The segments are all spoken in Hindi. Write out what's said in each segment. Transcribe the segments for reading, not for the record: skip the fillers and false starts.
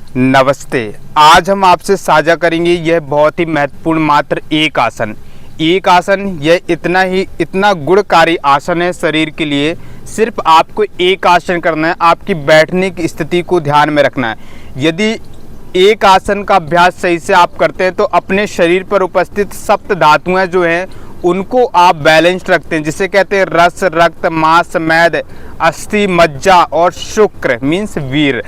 नमस्ते। आज हम आपसे साझा करेंगे यह बहुत ही महत्वपूर्ण मात्र एक आसन। यह इतना गुणकारी आसन है शरीर के लिए। सिर्फ आपको एक आसन करना है, आपकी बैठने की स्थिति को ध्यान में रखना है। यदि एक आसन का अभ्यास सही से आप करते हैं तो अपने शरीर पर उपस्थित सप्त धातुएं जो हैं उनको आप बैलेंस्ड रखते हैं, जिसे कहते हैं रस, रक्त, मांस, मैद, अस्थि, मज्जा और शुक्र मीन्स वीर।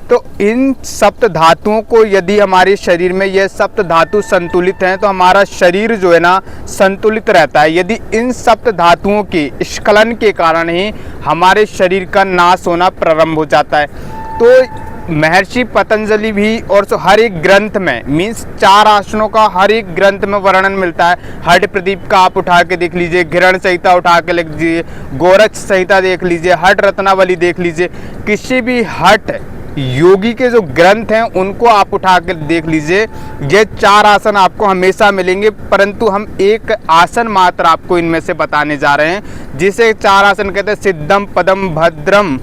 तो इन सप्त धातुओं को यदि हमारे शरीर में यह सप्त धातु संतुलित हैं तो हमारा शरीर जो है ना संतुलित रहता है। यदि इन सप्त धातुओं के स्खलन के कारण ही हमारे शरीर का नाश होना प्रारंभ हो जाता है। तो महर्षि पतंजलि भी और हर एक ग्रंथ में मीन्स 4 आसनों का हर एक ग्रंथ में वर्णन मिलता है। हठ प्रदीप का आप उठा के देख लीजिए, घृण संहिता उठा के लिख लीजिए, गोरक्ष संहिता देख लीजिए, हठ रत्नावली देख लीजिए, किसी भी हठ योगी के जो ग्रंथ हैं उनको आप उठा कर देख लीजिए। ये 4 आसन आपको हमेशा मिलेंगे, परंतु हम एक आसन मात्र आपको इनमें से बताने जा रहे हैं, जिसे 4 आसन कहते हैं सिद्धम, पदम, भद्रम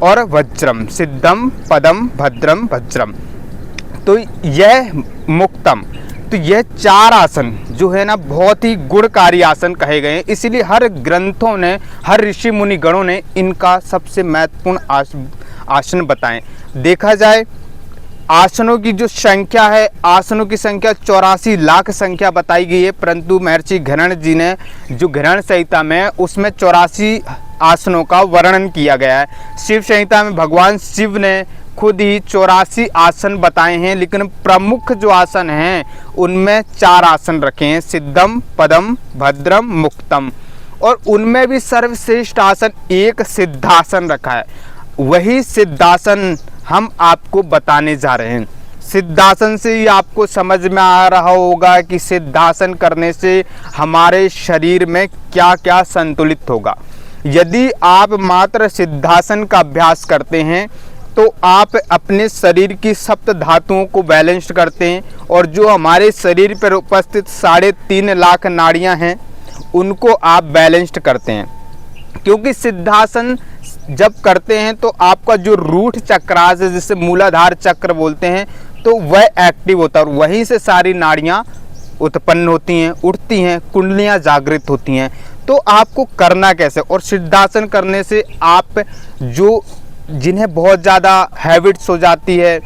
और वज्रम। सिद्धम, पदम, भद्रम, वज्रम। तो यह मुक्तम। तो यह 4 आसन जो है ना बहुत ही गुणकारी आसन कहे गए हैं, इसीलिए हर ग्रंथों ने, हर ऋषि मुनि गणों ने इनका सबसे महत्वपूर्ण आसन बताएं। देखा जाए आसनों की जो संख्या है, आसनों की संख्या 84 लाख संख्या बताई गई है, परंतु महर्षि घृण जी ने जो घृण संहिता में उसमें 84 आसनों का वर्णन किया गया है। शिव संहिता में भगवान शिव ने खुद ही 84 आसन बताए हैं, लेकिन प्रमुख जो आसन हैं उनमें 4 आसन रखे हैं, सिद्धम, पदम, भद्रम, मुक्तम। और उनमें भी सर्वश्रेष्ठ आसन एक सिद्धासन रखा है। वही सिद्धासन हम आपको बताने जा रहे हैं। सिद्धासन से ही आपको समझ में आ रहा होगा कि सिद्धासन करने से हमारे शरीर में क्या क्या संतुलित होगा। यदि आप मात्र सिद्धासन का अभ्यास करते हैं तो आप अपने शरीर की सप्त धातुओं को बैलेंस करते हैं, और जो हमारे शरीर पर उपस्थित 3.5 लाख नाड़ियां हैं उनको आप बैलेंस्ड करते हैं। क्योंकि सिद्धासन जब करते हैं तो आपका जो रूट चक्रास है, जिसे मूलाधार चक्र बोलते हैं, तो वह एक्टिव होता है और वहीं से सारी नाड़ियां उत्पन्न होती हैं, उठती हैं, कुंडलियां जागृत होती हैं। तो आपको करना कैसे? और सिद्धासन करने से आप जिन्हें बहुत ज़्यादा हैबिट्स हो जाती है,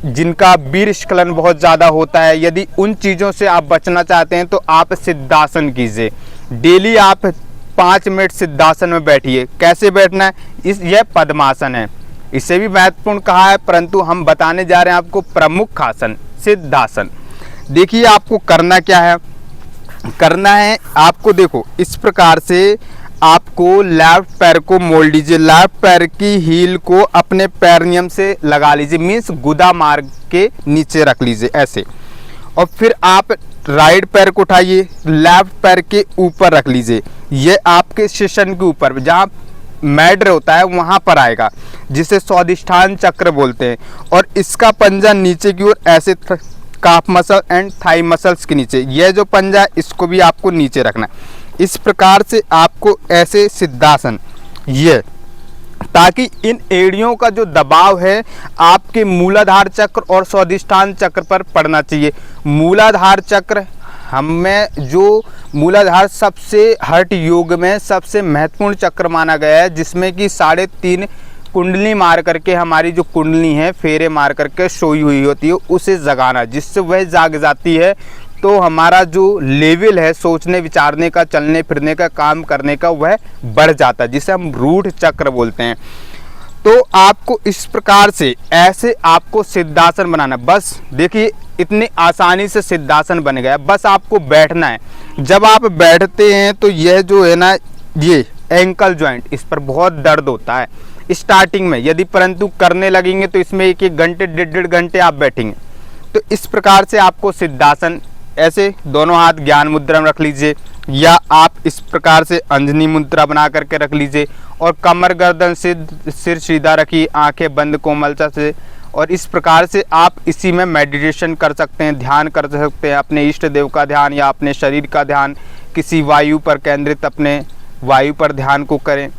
जिनका वीर स्खलन बहुत ज़्यादा होता है, यदि उन चीज़ों से आप बचना चाहते हैं तो आप सिद्धासन कीजिए। डेली आप 5 मिनट सिद्धासन में बैठिए। कैसे बैठना है? यह पद्मासन है, इसे भी महत्वपूर्ण कहा है, परंतु हम बताने जा रहे हैं आपको प्रमुख आसन सिद्धासन। देखिए आपको करना क्या है। करना है आपको, देखो इस प्रकार से आपको लेफ्ट पैर को मोड़ लीजिए, लेफ्ट पैर की हील को अपने पैरनियम से लगा लीजिए, मीन्स गुदा मार के नीचे रख लीजिए ऐसे। और फिर आप राइट पैर को उठाइए, लेफ्ट पैर के ऊपर रख लीजिए। ये आपके शिशन के ऊपर जहाँ मैड्र होता है वहाँ पर आएगा, जिसे स्वादिष्ठान चक्र बोलते हैं। और इसका पंजा नीचे की ओर ऐसे calf muscle and thigh muscles के नीचे, यह जो पंजा इसको भी आपको नीचे रखना है। इस प्रकार से आपको ऐसे सिद्धासन, ये ताकि इन एड़ियों का जो दबाव है आपके मूलाधार चक्र और स्वादिष्ठान चक्र पर पड़ना चाहिए। मूलाधार चक्र हमें जो मूलाधार सबसे हठ योग में सबसे महत्वपूर्ण चक्र माना गया है, जिसमें कि 3.5 कुंडली मार करके हमारी जो कुंडली है फेरे मार करके सोई हुई होती है उसे जगाना, जिससे वह जाग जाती है तो हमारा जो लेवल है सोचने विचारने का, चलने फिरने का, काम करने का, वह बढ़ जाता है, जिसे हम रूढ़ चक्र बोलते हैं। तो आपको इस प्रकार से ऐसे आपको सिद्धासन बनाना। बस देखिए इतनी आसानी से सिद्धासन बन गया, बस आपको बैठना है। जब आप बैठते हैं तो यह जो है ना, ये एंकल जॉइंट, इस पर बहुत दर्द होता है स्टार्टिंग में, यदि परंतु करने लगेंगे तो इसमें 1-1 घंटे 1.5 घंटे आप बैठेंगे। तो इस प्रकार से आपको सिद्धासन ऐसे दोनों हाथ ज्ञान मुद्रा में रख लीजिए, या आप इस प्रकार से अंजनी मुद्रा बना करके रख लीजिए, और कमर गर्दन सिर सीधा रखिए, आंखें बंद कोमलता से। और इस प्रकार से आप इसी में मेडिटेशन कर सकते हैं, ध्यान कर सकते हैं, अपने इष्ट देव का ध्यान या अपने शरीर का ध्यान, किसी वायु पर केंद्रित अपने वायु पर ध्यान को करें।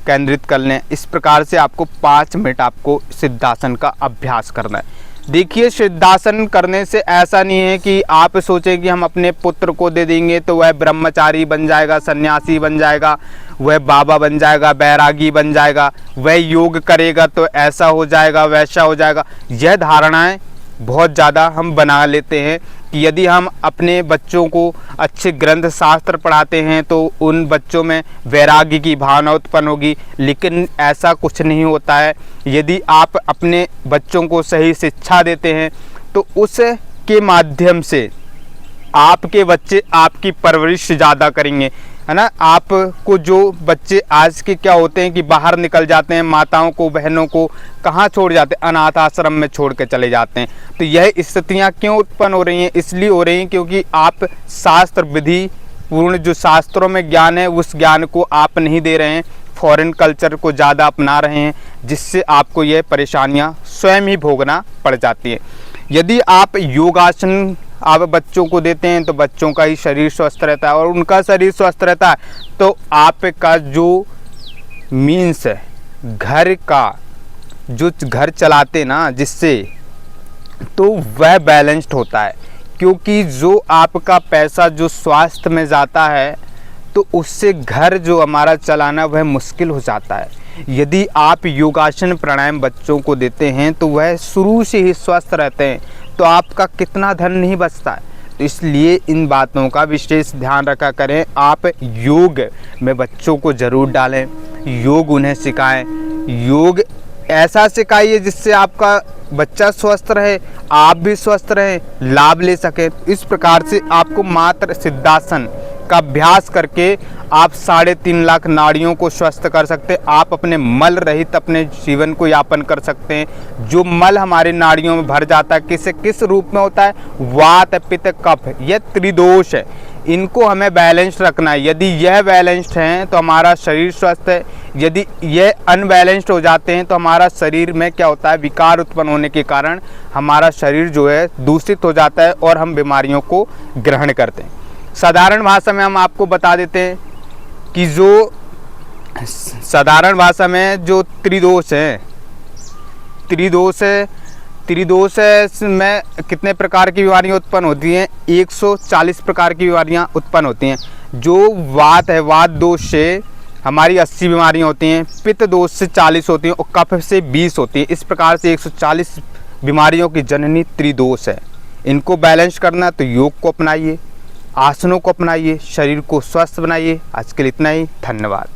केंद्रित कर लें। इस प्रकार से आपको 5 मिनट आपको सिद्धासन का अभ्यास करना है। देखिए, सिद्धासन करने से ऐसा नहीं है कि आप सोचें कि हम अपने पुत्र को दे देंगे तो वह ब्रह्मचारी बन जाएगा, सन्यासी बन जाएगा, वह बाबा बन जाएगा, बैरागी बन जाएगा, वह योग करेगा तो ऐसा हो जाएगा, वैसा हो जाएगा। यह धारणाएं बहुत ज़्यादा हम बना लेते हैं कि यदि हम अपने बच्चों को अच्छे ग्रंथ शास्त्र पढ़ाते हैं तो उन बच्चों में वैराग्य की भावना उत्पन्न होगी, लेकिन ऐसा कुछ नहीं होता है। यदि आप अपने बच्चों को सही शिक्षा देते हैं तो उसके माध्यम से आपके बच्चे आपकी परवरिश ज़्यादा करेंगे, है ना। आपको जो बच्चे आज के क्या होते हैं कि बाहर निकल जाते हैं, माताओं को, बहनों को कहाँ छोड़ जाते हैं, अनाथ आश्रम में छोड़ के चले जाते हैं। तो यह स्थितियाँ क्यों उत्पन्न हो रही हैं? इसलिए हो रही हैं क्योंकि आप शास्त्र विधि पूर्ण जो शास्त्रों में ज्ञान है उस ज्ञान को आप नहीं दे रहे हैं, फॉरेन कल्चर को ज़्यादा अपना रहे हैं, जिससे आपको यह परेशानियाँ स्वयं ही भोगना पड़ जाती है। यदि आप योगासन आप बच्चों को देते हैं तो बच्चों का ही शरीर स्वस्थ रहता है, और उनका शरीर स्वस्थ रहता है तो आपका जो मीन्स है घर का, जो घर चलाते ना जिससे, तो वह बैलेंस्ड होता है। क्योंकि जो आपका पैसा जो स्वास्थ्य में जाता है तो उससे घर जो हमारा चलाना वह मुश्किल हो जाता है। यदि आप योगासन प्राणायाम बच्चों को देते हैं तो वह शुरू से ही स्वस्थ रहते हैं, तो आपका कितना धन नहीं बचता है। तो इसलिए इन बातों का विशेष ध्यान रखा करें। आप योग में बच्चों को ज़रूर डालें, योग उन्हें सिखाएं, योग ऐसा सिखाइए जिससे आपका बच्चा स्वस्थ रहे, आप भी स्वस्थ रहें, लाभ ले सकें। इस प्रकार से आपको मात्र सिद्धासन का अभ्यास करके आप 3.5 लाख नाड़ियों को स्वस्थ कर सकते हैं। आप अपने मल रहित अपने जीवन को यापन कर सकते हैं। जो मल हमारे नाड़ियों में भर जाता है किस रूप में होता है? वात, पित्त, कफ, यह त्रिदोष है। इनको हमें बैलेंस्ड रखना है। यदि यह बैलेंस्ड हैं तो हमारा शरीर स्वस्थ है। यदि यह अनबैलेंस्ड हो जाते हैं तो हमारा शरीर में क्या होता है? विकार उत्पन्न होने के कारण हमारा शरीर जो है दूषित हो जाता है और हम बीमारियों को ग्रहण करते हैं। साधारण भाषा में हम आपको बता देते हैं कि जो साधारण भाषा में जो त्रिदोष है, त्रिदोष में कितने प्रकार की बीमारियां उत्पन्न होती हैं? 140 प्रकार की बीमारियां उत्पन्न होती हैं। जो वात है, वात दोष से हमारी 80 बीमारियां होती हैं, पित्त दोष से 40 होती हैं और कफ से 20 होती हैं। इस प्रकार से 140 बीमारियों की जननी त्रिदोष है। इनको बैलेंस करना तो योग को अपनाइए, आसनों को अपनाइए, शरीर को स्वस्थ बनाइए। आज के लिए इतना ही, धन्यवाद।